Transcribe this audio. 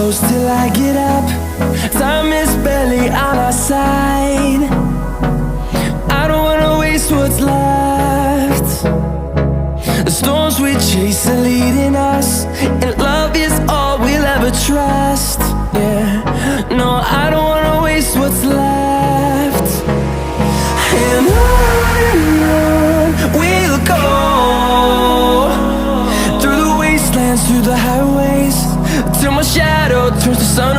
close till I get up. Time is barely on our side. I don't wanna waste what's left. The storms we chase are leading us, and love is all we'll ever trust. Yeah, no, I don't wanna waste what's left. And on we'll go, through the wastelands, through the highways, till my shadow turns to sun